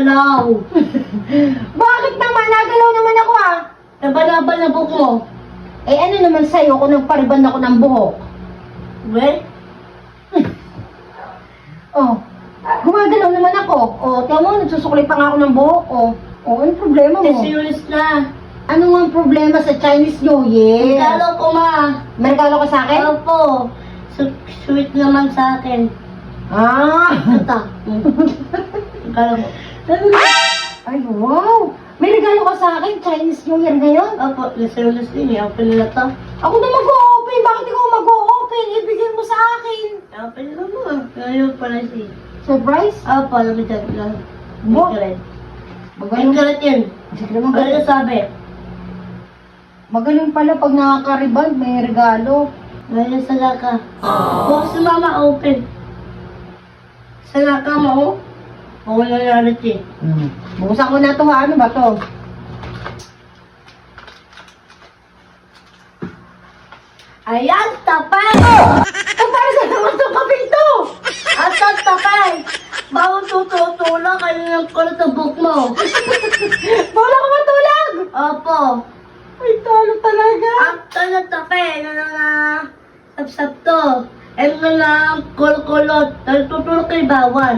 gumagalaw. Bakit naman? Nagalaw naman ako ah. Laban-laban na buhok mo. Eh ano naman sa'yo kung nagpariban ako ng buhok? We? Oh, gumagalaw naman ako. Oh, tiyan mo, nagsusuklay pa nga ako ng buhok. Oh, anong problema mo? Kasi ulis na. Ano nga ang problema sa Chinese New Year? Regalo ko, ma. May regalo ka sa akin? Opo. Sweet naman sa akin. Ah! Ito. Regalo ko. Ay, wow! May regalo ka sa akin, Chinese New Year ngayon? Opo, nasa ulis din. Open nila to. Ako na mag-o-open! Bakit ikaw mag-o-open? Ibigay mo sa akin! Open nila mo. Ngayon pala si. Surprise? Opo, alam mo dyan. Mo? May Magaling. karat yun. Sige naman, Ano na sabi? magaling pala pag nakaka-rebound, may regalo. Ngayon sa laka. Bukas si mama open. Sa laka mo. Oo na nalit eh. Buksan ko na to ha. Ano ba to? Ayan, tapay! Para sa naman itong kape ito? At ang tapay! Bawang tutulong kayo ng kulit ng book mo. Wala ka matulog! Opo. Ay, talo talaga. Ang tapay, sapsap to. Kulkulot. Tutulong kay bawal.